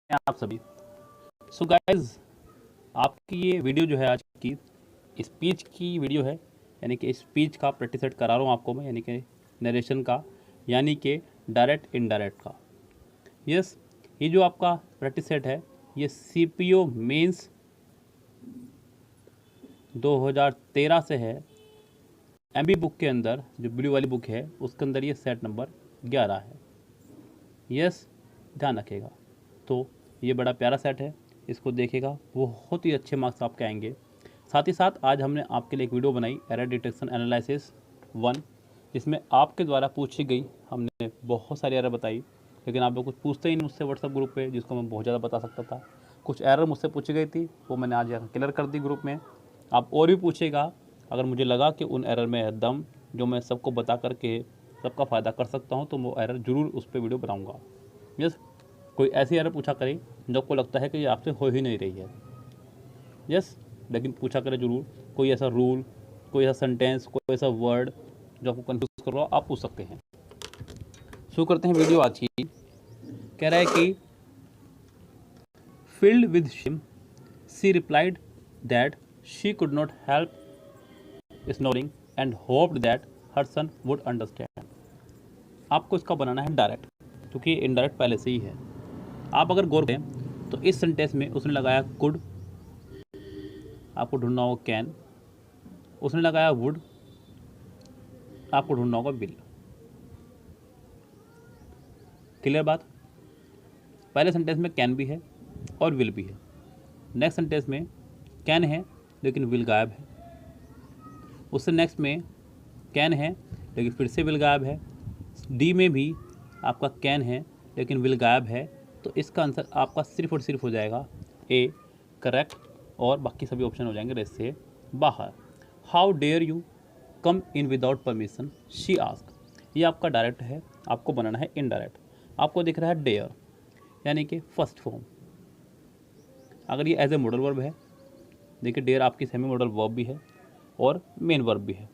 आप सभी। So guys, आपकी ये वीडियो जो है आज की स्पीच की वीडियो है, यानी कि स्पीच का प्रैक्टिस सेट करा रहा हूँ आपको मैं, यानी कि नरेशन का, यानी कि डायरेक्ट इनडायरेक्ट का। यस, ये जो आपका प्रैक्टिस सेट है ये सीपीओ मेंस 2013 से है। एमबी बुक के अंदर जो ब्लू वाली बुक है उसके अंदर ये सेट नंबर 11 है। यस, ध्यान रखिएगा। तो ये बड़ा प्यारा सेट है, इसको देखेगा बहुत ही अच्छे मार्क्स आपके आएंगे। साथ ही साथ आज हमने आपके लिए एक वीडियो बनाई एरर डिटेक्शन एनालिसिस 1, जिसमें आपके द्वारा पूछी गई हमने बहुत सारी एरर बताई, लेकिन आप लोग कुछ पूछते ही नहीं मुझसे व्हाट्सअप ग्रुप पे, जिसको मैं बहुत ज़्यादा बता सकता था। कुछ एरर मुझसे पूछी गई थी वो मैंने आज यहाँ क्लियर कर दी ग्रुप में। आप और भी पूछेगा, अगर मुझे लगा कि उन एरर में है दम जो मैं सबको बता करके सबका फ़ायदा कर सकता हूँ, तो वो एरर ज़रूर उस पर वीडियो बनाऊँगा। यस, कोई ऐसी एरर पूछा करें जो आपको लगता है कि ये आपसे हो ही नहीं रही है। यस, लेकिन पूछा करें ज़रूर। कोई ऐसा रूल, कोई ऐसा सेंटेंस, कोई ऐसा वर्ड जो आपको कंफ्यूज कर रहा हो, आप पूछ सकते हैं। शुरू करते हैं वीडियो आज की। कह रहा है कि filled with shame, she replied that she could not help snoring and hoped that her son would understand. आपको इसका बनाना है डायरेक्ट, क्योंकि इनडायरेक्ट पहले से ही है। आप अगर गौर करें तो इस सेंटेंस में उसने लगाया कुड, आपको ढूंढना होगा कैन, उसने लगाया वुड, आपको ढूंढना होगा विल। क्लियर बात? पहले सेंटेंस में कैन भी है और विल भी है। नेक्स्ट सेंटेंस में कैन है लेकिन विल गायब है। उससे नेक्स्ट में कैन है लेकिन फिर से विल गायब है। डी में भी आपका कैन है लेकिन विल गायब है। तो इसका आंसर आपका सिर्फ और सिर्फ हो जाएगा ए, करेक्ट, और बाकी सभी ऑप्शन हो जाएंगे रेस से बाहर। How dare you come in without permission, she ask. ये आपका डायरेक्ट है, आपको बनाना है इनडायरेक्ट। आपको दिख रहा है डेयर, यानी कि फर्स्ट फॉर्म। अगर ये एज ए मॉडल वर्ब है, देखिए डेयर आपकी सेमी मॉडल वर्ब भी है और मेन वर्ब भी है,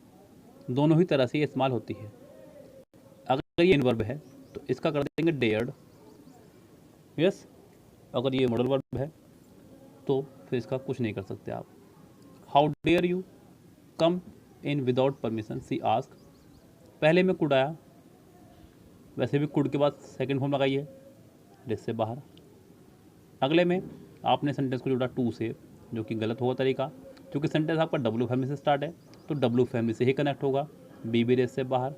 दोनों ही तरह से ये इस्तेमाल होती है। अगर ये मेन वर्ब है तो इसका कर देंगे डेयर्ड। यस, अगर ये मॉडल वर्ब है तो फिर इसका कुछ नहीं कर सकते आप। How dare you come in without permission, she ask. पहले में कुड आया, वैसे भी कुड के बाद सेकंड फॉर्म लगाइए डिस से बाहर। अगले में आपने सेंटेंस को जोड़ा टू से, जो कि गलत होगा तरीका, क्योंकि सेंटेंस आपका डब्ल्यू फैमिली से स्टार्ट है तो डब्ल्यू फैमिली से ही कनेक्ट होगा, बी भी रेस से बाहर।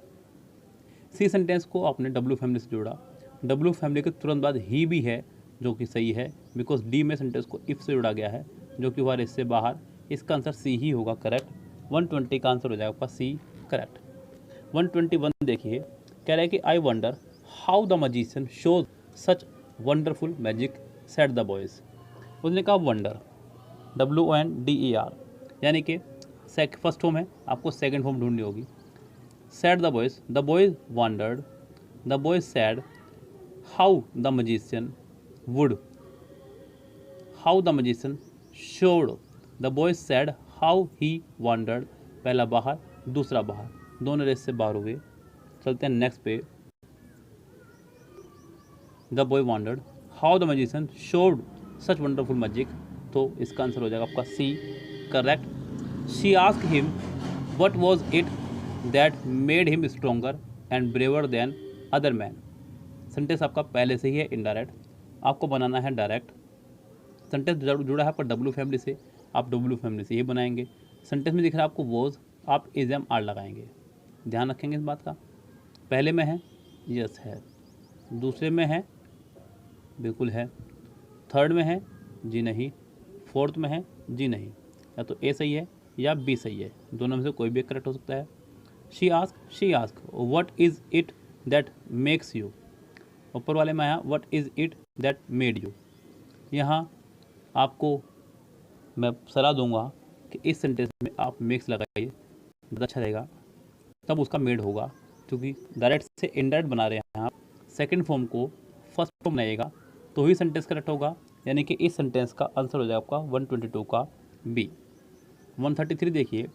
सी सेंटेंस को आपने डब्ल्यू फैमिली से जोड़ा, डब्ल्यू फैमिली के तुरंत बाद ही भी है, जो कि सही है, बिकॉज डी में सेंटेंस को इफ से जोड़ा गया है, जो कि हुआ रेस से बाहर। इसका आंसर सी ही होगा, करेक्ट। 120 का आंसर हो जाएगा आपका सी, करेक्ट। 121 देखिए, कह रहा है कि I wonder how the magician shows such wonderful magic said the boys. उसने कहा वंडर, WONDER, यानी कि फर्स्ट फॉर्म है, आपको सेकंड फॉर्म ढूंढनी होगी। Said the boys wondered, the boys said how the magician would, how the magician showed, the boys said how he wondered. पहला बाहर, दूसरा बाहर, दोनों रेस से बाहर हुए। चलते हैं नेक्स्ट पे। The boy wondered how the magician showed such wonderful magic, तो इसका आंसर हो जाएगा आपका C, correct. She ask him what was it that made him stronger and braver than other man. Sentence आपका पहले से ही है इनडायरेक्ट, आपको बनाना है डायरेक्ट। सेंटेंस जुड़ा है आपका डब्ल्यू फैमिली से, आप डब्ल्यू फैमिली से ही बनाएंगे। सेंटेंस में दिख रहा है आपको वॉज, आप इज एम आर लगाएंगे। ध्यान रखेंगे इस बात का। पहले में है, यस है। दूसरे में है, बिल्कुल है। थर्ड में है, जी नहीं। फोर्थ में है, जी नहीं। या तो ए सही है या बी सही है, दोनों में से कोई भी करेक्ट हो सकता है। She ask what is it that makes you. ऊपर वाले में आया what is it that made you. यहाँ आपको मैं सलाह दूंगा कि इस सेंटेंस में आप मेक्स लगाइए, ज़्यादा अच्छा रहेगा, तब उसका मेड होगा, क्योंकि डायरेक्ट से इनडायरेक्ट बना रहे हैं आप। सेकेंड फॉर्म को फर्स्ट फॉर्म बनाइएगा तो ही सेंटेंस करेक्ट होगा, यानी कि इस सेंटेंस का आंसर हो जाएगा आपका 122 का बी। 133 देखिए,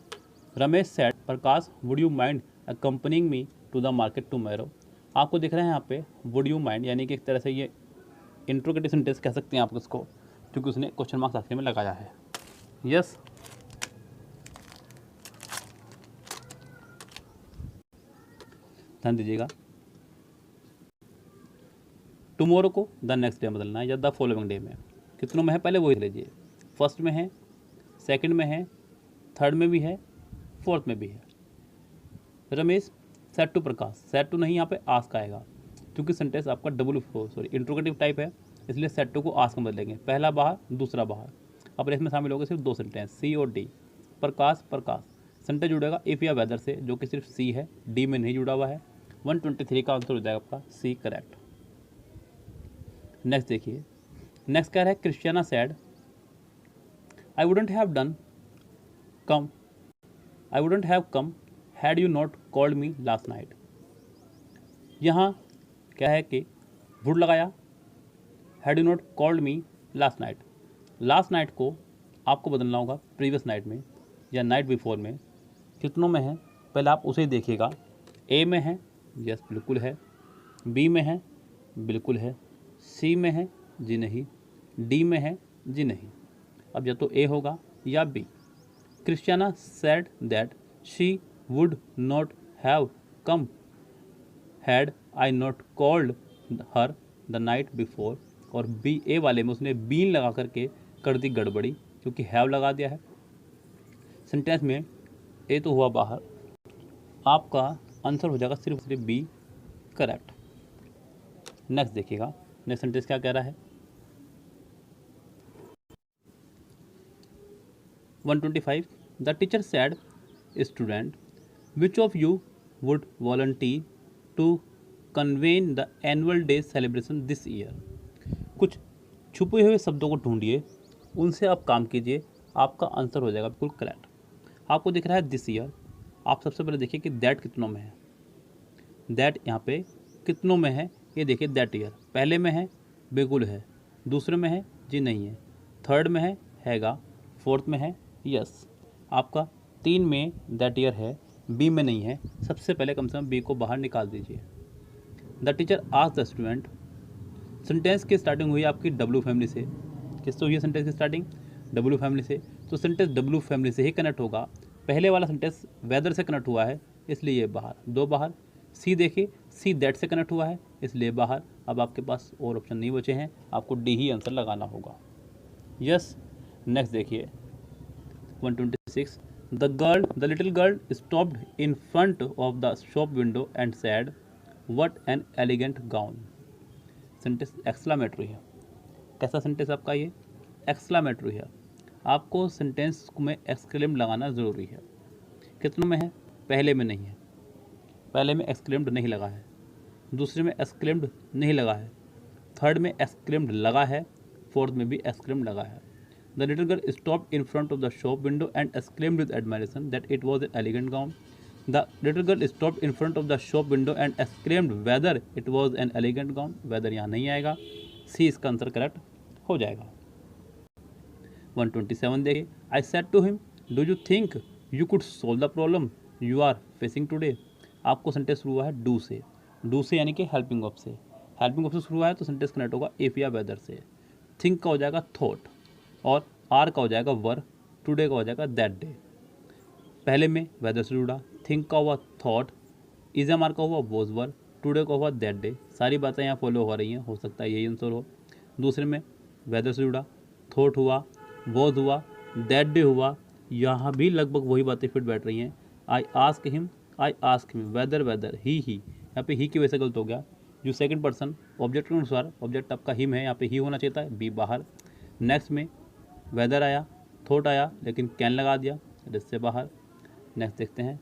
Ramesh said Prakash would you mind accompanying me to the market tomorrow. आपको दिख रहा है यहाँ पे वुड यू माइंड, यानी कि एक तरह से ये इंट्रोगेटिव सेंटेंस कह सकते हैं आप उसको, क्योंकि उसने क्वेश्चन मार्क्स आखिर में लगाया है। यस, ध्यान दीजिएगा। टुमारो को द नेक्स्ट डे बदलना है या द फॉलोइंग डे में। कितनों में है पहले वही लीजिए। फर्स्ट में है, सेकंड में है, थर्ड में भी है, फोर्थ में भी है। Ramesh said to Prakash, said to नहीं, यहाँ पे आस्क आएगा, क्योंकि सेंटेंस आपका इंट्रोगेटिव टाइप है, इसलिए सेट टू को आस्क में बदलेंगे। पहला बाहर, दूसरा बाहर। अब इसमें शामिल होगा सिर्फ दो सेंटेंस, सी और डी। प्रकाश प्रकाश सेंटेंस जुड़ेगा इफ़ या वेदर से, जो कि सिर्फ सी है, डी में नहीं जुड़ा हुआ है। 123 का आंसर हो जाएगा आपका सी, करेक्ट। नेक्स्ट देखिए, नेक्स्ट क्या है, Christiana said I wouldn't have come had you not called me last night. यहाँ क्या है कि वुड लगाया, had you not called me last night. Last night को आपको बदलना होगा प्रीवियस नाइट में या नाइट बिफोर में। कितनों में है पहले आप उसे देखिएगा। ए में है, यस बिल्कुल है। बी में है, बिल्कुल है। सी में है, जी नहीं। डी में है, जी नहीं। अब या तो ए होगा या B. Christiana said that she would not have come had I not called her the night before. और बी, ए वाले में उसने बीन लगा करके कर दी गड़बड़ी, क्योंकि हैव लगा दिया है सेंटेंस में। ए तो हुआ बाहर, आपका आंसर हो जाएगा सिर्फ बी, करेक्ट। नेक्स्ट देखिएगा, नेक्स्ट सेंटेंस क्या कह रहा है। 125 the teacher said student which of you would volunteer to convene the annual day celebration this year. कुछ छुपे हुए शब्दों को ढूंढिए, उनसे आप काम कीजिए, आपका आंसर हो जाएगा बिल्कुल करेक्ट। आपको दिख रहा है दिस ईयर, आप सबसे पहले देखिए कि दैट कितनों में है। दैट यहाँ पे कितनों में है, ये देखिए दैट ईयर। पहले में है, बिल्कुल है। दूसरे में है, जी नहीं है। थर्ड में है, हैगा। फोर्थ में है, यस। आपका 3 में दैट ईयर है, बी में नहीं है। सबसे पहले कम से कम बी को बाहर निकाल दीजिए। The teacher asked the student, sentence की स्टार्टिंग हुई आपकी डब्ल्यू फैमिली से। किससे हुई है सेंटेंस की स्टार्टिंग? डब्ल्यू फैमिली से। तो सेंटेंस डब्ल्यू फैमिली से ही कनेक्ट होगा। पहले वाला सेंटेंस वेदर से कनेक्ट हुआ है, इसलिए ये बाहर, 2 बाहर। सी देखिए, सी दैट से कनेक्ट हुआ है, इसलिए बाहर। अब आपके पास और ऑप्शन नहीं बचे हैं, आपको डी ही आंसर लगाना होगा। यस, नेक्स्ट देखिए 126 the little girl stopped in front of the shop window and sad what an elegant gown. Sentence exclamatory है। कैसा सेंटेंस आपका ये? एक्सक्लामेटरी है। आपको सेंटेंस में एक्सक्लेम्ड लगाना ज़रूरी है। कितनों में है? पहले में नहीं है, पहले में एक्सक्लेम्ड नहीं लगा है। दूसरे में एक्सक्लेम्ड नहीं लगा है। थर्ड में एक्सक्लेम्ड लगा है। फोर्थ में भी एक्सक्लेम्ड लगा है। The little girl stopped in front of the shop window and exclaimed with admiration that it was an elegant gown. The little girl stopped in front of the shop window and exclaimed whether it was an elegant gown. Whether यहाँ नहीं आएगा, सी इसका answer correct हो जाएगा। 127 देखिए, I said to him do you think you could solve the problem you are facing today. आपको sentence शुरू हुआ है डू से। डू से यानी कि हेल्पिंग ऑफ से। हेल्पिंग ऑफ से शुरू हुआ है तो सेंटेंस कनेक्ट होगा इफ या वेदर से। थिंक का हो जाएगा थॉट, और आर का हो जाएगा वर, टुडे का हो जाएगा दैट डे। पहले में वेदर से जुड़ा, थिंक का हुआ थॉट, इज़-एम-आर का हुआ वॉज वर, टुडे का हुआ दैट डे। सारी बातें यहाँ फॉलो हो रही हैं, हो सकता है यही आंसर हो। दूसरे में वेदर से जुड़ा, थॉट हुआ, वॉज हुआ, दैट डे हुआ, यहाँ भी लगभग वही बातें फिट बैठ रही हैं। I ask him, whether whether, he, यहाँ पे ही की वजह से गलत हो गया। जो सेकंड पर्सन ऑब्जेक्ट के अनुसार, ऑब्जेक्ट आपका हिम है, यहाँ पे ही होना चाहिए था, बी बाहर। नेक्स्ट में वेदर आया, थॉट आया, लेकिन कैन लगा दिया, जिससे बाहर। नेक्स्ट देखते हैं,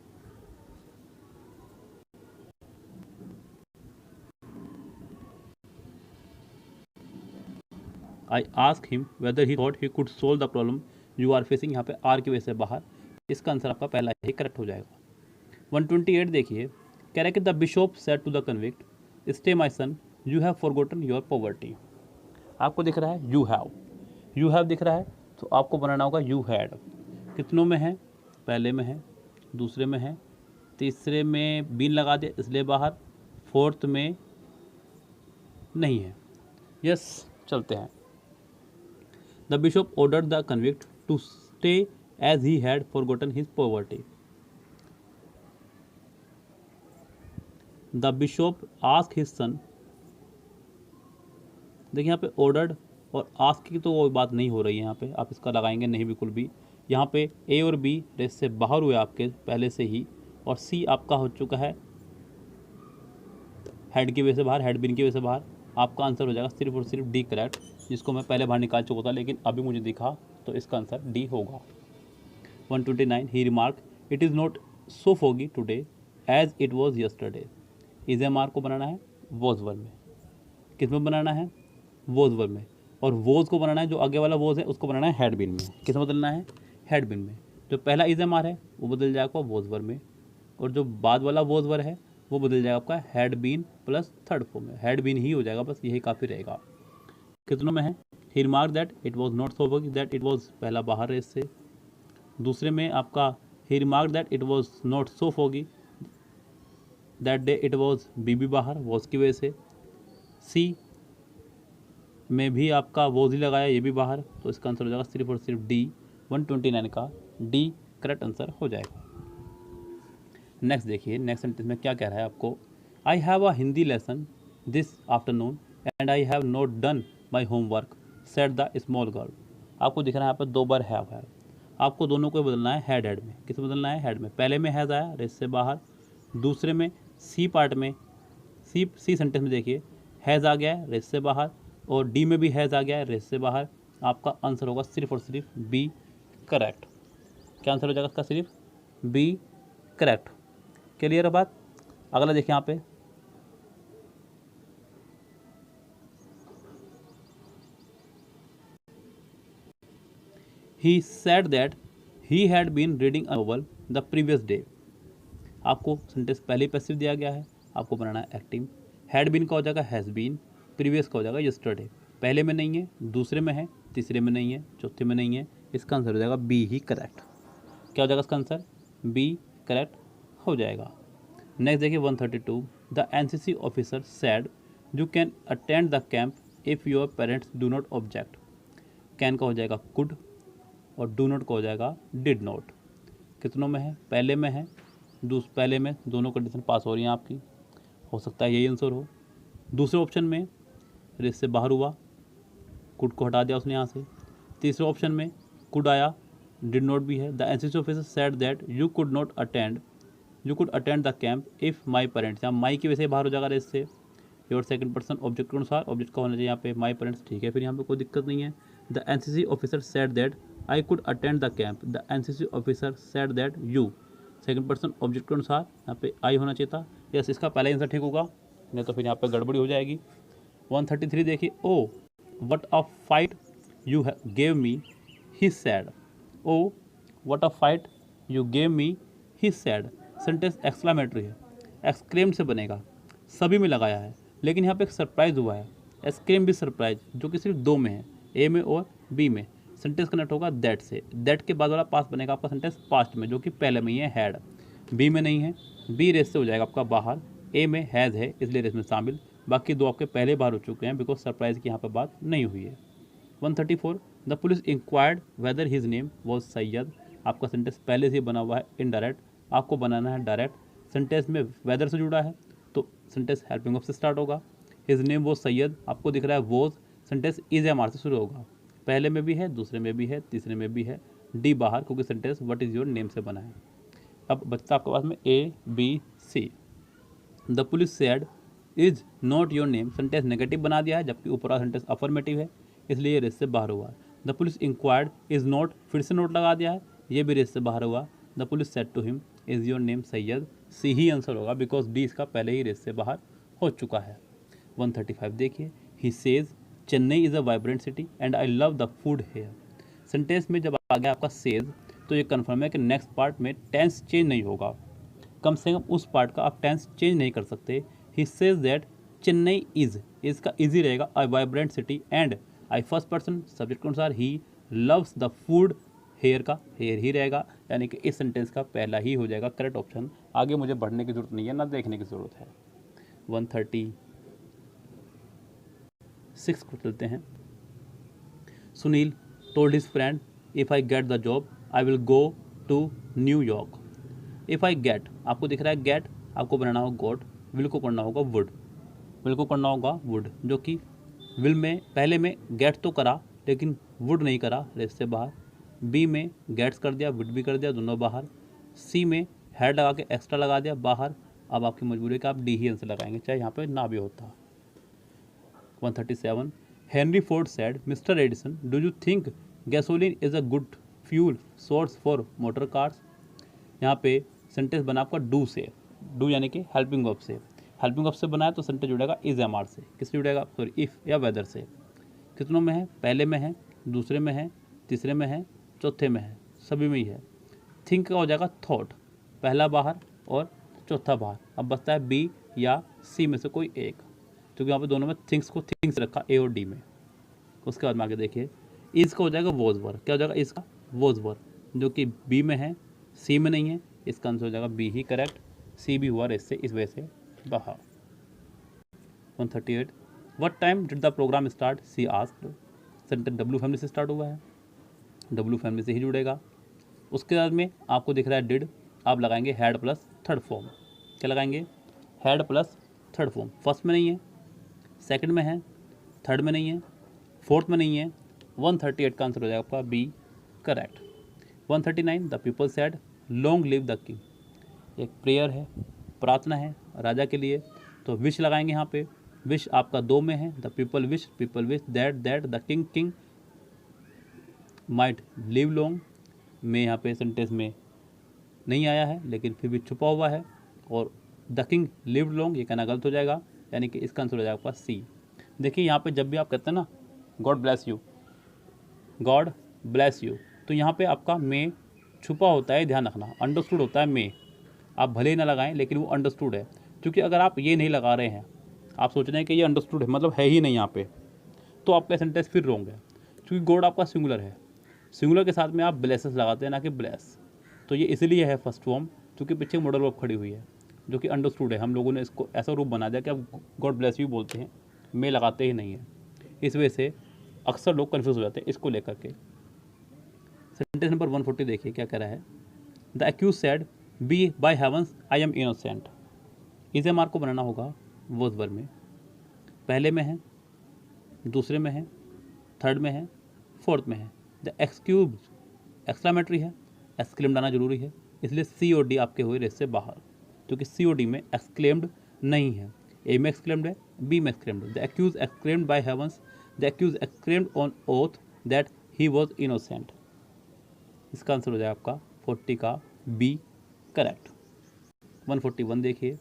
I ask him whether he thought he could solve the problem you are facing, यहाँ पे आर की वजह से बाहर। इसका आंसर आपका पहला ही करेक्ट हो जाएगा। 128 देखिए, कह रहा है कि the bishop said to the convict stay my son you have forgotten your poverty. आपको दिख रहा है यू हैव दिख रहा है, तो आपको बनाना होगा यू हैड। कितनों में है? पहले में है, दूसरे में है, तीसरे में बीन लगा दिया इसलिए बाहर, फोर्थ में नहीं है। यस, चलते हैं। The bishop ordered the convict to stay as he had forgotten his poverty. The bishop ask his son, देखिए यहाँ पे ऑर्डर्ड और आस्क की तो वो बात नहीं हो रही है, यहाँ पे आप इसका लगाएंगे नहीं बिल्कुल भी। यहाँ पे ए और बी रेस से बाहर हुए आपके पहले से ही, और सी आपका हो चुका है हेड की वजह से बाहर, हेड बिन की वजह से बाहर। आपका आंसर हो जाएगा सिर्फ और सिर्फ डी करेक्ट, जिसको मैं पहले बाहर निकाल चुका था लेकिन अभी मुझे दिखा, तो इसका आंसर डी होगा। 129 he remark it is not so foggy today as it was yesterday. इज एम आर को बनाना है वॉज वर्ब में, किस में बनाना है वॉज वर्ब में, और वॉज को बनाना है जो आगे वाला वॉज है उसको बनाना है हेड बिन में। किस में बदलना है हेड बिन में। जो पहला इज एम आर है वो बदल जाएगा वॉज वर्ब में, और जो बाद वाला वॉज वर्ब है वो बदल जाएगा आपका had been plus third form में, हेड बीन ही हो जाएगा, बस यही काफ़ी रहेगा। कितनों में है he remark that it was not so foggy, that it was पहला बाहर रेस से। दूसरे में आपका he remark that it was not so foggy that day it was B बाहर वॉज की वजह से। सी में भी आपका वॉज ही लगाया, ये भी बाहर, तो इसका आंसर हो जाएगा सिर्फ और सिर्फ डी। 129 का डी करेक्ट आंसर हो जाएगा। नेक्स्ट देखिए, नेक्स्ट सेंटेंस में क्या कह रहा है आपको। I have a Hindi lesson this afternoon and I have not done my homework said the small girl. आपको दिख रहा है यहाँ पर दो बार हैव है, आपको दोनों को बदलना है हेड हेड में। किस बदलना है हेड में। पहले में हैज़ आया रेस से बाहर, दूसरे में सी पार्ट में सी सेंटेंस में देखिए हैज़ आ गया है रेस से बाहर, और डी में भी हैज़ आ गया है रेस से बाहर। आपका आंसर होगा सिर्फ और सिर्फ बी करेक्ट। क्या आंसर हो जाएगा इसका, सिर्फ बी करेक्ट। क्लियर है बात। अगला देखिए यहाँ पे, he said that he had been reading a novel the previous day. आपको सेंटेंस पहले ही पैसिव दिया गया है, आपको बनाना है एक्टिव। हैड बीन का हो जाएगा हैज़ बीन, प्रीवियस का हो जाएगा यस्टरडे। पहले में नहीं है, दूसरे में है, तीसरे में नहीं है, चौथे में नहीं है। इसका आंसर हो जाएगा बी ही करेक्ट। क्या हो जाएगा इसका आंसर, बी करेक्ट हो जाएगा। नेक्स्ट देखिए 132, the NCC officer sad you can attend the camp if your parents do not object. Can का हो जाएगा कुड, और डू नॉट का हो जाएगा डिड नॉट। कितनों में है, पहले में है, पहले में दोनों कंडीशन पास हो रही हैं आपकी, हो सकता है यही आंसर हो। दूसरे ऑप्शन में रेस से बाहर हुआ, कुड को हटा दिया उसने यहाँ से। तीसरे ऑप्शन में कुड आया, डिड नॉट भी है। The NCC officer said that you could attend the camp if my parents, यहाँ माई की वजह से बाहर हो जाएगा रेस से। योर सेकंड पर्सन ऑब्जेक्ट के अनुसार ऑब्जेक्ट का होना चाहिए यहाँ पे माई पेरेंट्स, ठीक है, फिर यहाँ पे कोई दिक्कत नहीं है। The NCC officer said that I could attend the camp, the NCC officer said that you, second person object के अनुसार यहाँ पे आई होना चाहिए था। यस, इसका पहला आंसर ठीक होगा, नहीं तो फिर यहाँ पे गड़बड़ी हो जाएगी। 133 देखिए, O what a fight you gave me he said. O what a fight you gave me he said. Sentence exclamatory है, एक्सक्लेम से बनेगा, सभी में लगाया है, लेकिन यहाँ पे एक सरप्राइज हुआ है, एक्सक्लेम भी सरप्राइज, जो कि सिर्फ दो में है, ए में और बी में। सेंटेंस कनेक्ट होगा दैट से, दैट के बाद वाला पास बनेगा आपका सेंटेंस पास्ट में, जो कि पहले में ही है हैड, बी में नहीं है, बी रेस से हो जाएगा आपका बाहर, ए में हैज़ है इसलिए रेस में शामिल, बाकी दो आपके पहले बाहर हो चुके हैं बिकॉज सरप्राइज की यहाँ पर बात नहीं हुई है। 134, the police inquired weather his name was Syed. आपका सेंटेंस पहले से बना हुआ है इनडायरेक्ट, आपको बनाना है डायरेक्ट। सेंटेंस में वेदर से जुड़ा है तो सेंटेंस हेल्पिंग ऑफ से स्टार्ट होगा। हिज नेम वॉज सैयद, आपको दिख रहा है was, sentence is M R से शुरू होगा, पहले में भी है, दूसरे में भी है, तीसरे में भी है, डी बाहर क्योंकि sentence what is your name से बना है। अब बचता आपके पास में A B C. The police said is not your name, sentence negative बना दिया है जबकि ऊपर सेंटेंस अफर्मेटिव है इसलिए ये रेस से बाहर हुआ। The police inquired is not, फिर से नोट लगा दिया है, ये भी रेस से बाहर हुआ। The police said to him is your name Syed, C ही आंसर होगा बिकॉज डी इसका पहले ही रेस से बाहर हो चुका है। 135 देखिए, he says Chennai is a vibrant city and I love the food here. Sentence में जब आ गया आपका सेज तो ये कन्फर्म है कि नेक्स्ट पार्ट में टेंस चेंज नहीं होगा, कम से कम उस पार्ट का आप टेंस चेंज नहीं कर सकते। He says that Chennai is, इसका इजी रहेगा a vibrant city, and I first person subject के अनुसार he loves the food here का हेयर ही रहेगा, यानी कि इस सेंटेंस का पहला ही हो जाएगा करेक्ट ऑप्शन। आगे मुझे बढ़ने की जरूरत नहीं है, ना देखने की ज़रूरत है। 136 6 को चलते हैं। Sunil told his friend if I get the job I will go to New York. If I get, आपको दिख रहा है गेट, आपको बनाना होगा गॉट, विल को करना होगा वुड, विल को करना होगा वुड, जो कि विल में पहले में गेट तो करा लेकिन वुड नहीं करा, रेस से बाहर। बी में गेट्स कर दिया, वुड भी कर दिया, दोनों बाहर। सी में हेड लगा के एक्स्ट्रा लगा दिया, बाहर। अब आपकी मजबूरी है कि आप डी ही आंसर लगाएंगे, चाहे यहाँ पे ना भी होता। 137 Henry Ford said mister Edison do you think gasoline is a good fuel source for motor cars. यहाँ पे सेंटेंस बना आपका डू से, डू यानी कि हेल्पिंग वर्ब से, हेल्पिंग वर्ब से बनाया तो सेंटेंस जुड़ेगा इज एम आर से, किससे जुड़ेगा, सॉरी इफ़ या वेदर से। कितनों में है, पहले में है, दूसरे में है, तीसरे में है, चौथे में है, सभी में ही है। थिंक का हो जाएगा थॉट, पहला बाहर और चौथा बाहर। अब बचता है बी या सी में से कोई एक, क्योंकि यहाँ पे दोनों में थिंक्स को थिंक्स रखा ए और डी में। उसके बाद में आगे देखिए, इज का हो जाएगा वॉज वर्ब, क्या हो जाएगा इसका, वॉज वर्ब, जो कि बी में है, सी में नहीं है, इसका आंसर हो जाएगा बी ही करेक्ट। सी भी हुआ इससे, इस वजह से बाहर। 138 what time did the program start she asked. Sentence W family से स्टार्ट हुआ है, डब्ल्यू फैमिली से ही जुड़ेगा। उसके बाद में आपको दिख रहा है डिड, आप लगाएंगे हैड प्लस थर्ड फॉर्म। क्या लगाएंगे, had plus third form. First में नहीं है, सेकंड में है, थर्ड में नहीं है, फोर्थ में नहीं है। 138 का आंसर हो जाएगा आपका B correct. 139 the people said long live the king. एक प्रेयर है, प्रार्थना है राजा के लिए, तो विश लगाएंगे यहाँ पे। विश आपका 2 में है, the people wish that the king might live long. में यहाँ पे सेंटेंस में नहीं आया है लेकिन फिर भी छुपा हुआ है, और द किंग लिव लॉन्ग ये कहना गलत हो जाएगा, यानी कि इसका आंसर हो जाएगा आपका सी। देखिए यहाँ पे जब भी आप कहते हैं ना God bless you, God bless you, तो यहाँ पे आपका मे छुपा होता है, ध्यान रखना, अंडरस्टूड होता है मे, आप भले ही ना लगाएं लेकिन वो अंडरस्टूड है। क्योंकि अगर आप ये नहीं लगा रहे हैं, आप सोच रहे हैं कि ये अंडरस्टूड है मतलब है ही नहीं यहाँ पे, तो आपका सेंटेंस फिर रॉन्ग है। क्योंकि गॉड आपका सिंगुलर है, सिंगुलर के साथ में आप ब्लेसेस लगाते हैं ना कि ब्लेस, तो ये इसलिए है फर्स्ट फॉर्म, क्योंकि पीछे मॉडल वर्ब खड़ी हुई है जो कि अंडरस्टूड है। हम लोगों ने इसको ऐसा रूप बना दिया कि आप गॉड ब्लेस यू बोलते हैं, मे लगाते ही नहीं है, इस वजह से अक्सर लोग कन्फ्यूज हो जाते हैं इसको लेकर के। सेंटेंस नंबर 140 देखिए क्या कह रहा है, the accused said be by heavens I am innocent. इस एम आर को बनाना होगा वॉज वर्ब में, पहले में है, दूसरे में है, थर्ड में है, फोर्थ में है। द एक्सक्यूज एक्सक्लामेटरी है, एक्सक्लेम्ड आना जरूरी है, इसलिए सी और डी आपके हुए रेस से बाहर, क्योंकि सी और डी में एक्सक्लेम्ड नहीं है। ए में एक्सक्लेम्ड है, बी में exclaimed. The accused exclaimed by heavens, the accused exclaimed on oath that he was innocent. इसका आंसर हो जाएगा आपका 40 का बी करेक्ट। 141 देखिए,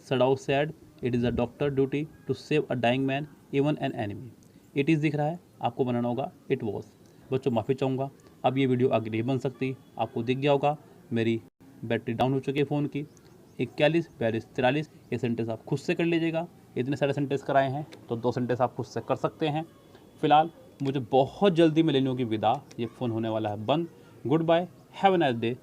सडाउ said it is a doctor duty to save a dying man even an enemy. It is दिख रहा है, आपको बनाना होगा इट वॉज। बच्चों माफ़ी चाहूँगा, अब ये वीडियो आगे नहीं बन सकती, आपको दिख गया होगा मेरी बैटरी डाउन हो चुकी है फ़ोन की। 41, 42, 43 ये सेंटेंस आप खुद से कर लीजिएगा। इतने सारे सेंटेंस कराए हैं तो 2 सेंटेंस आप खुद से कर सकते हैं। फिलहाल मुझे बहुत जल्दी में लेने होगी विदा, ये फ़ोन होने वाला है बंद। Goodbye, have a nice day,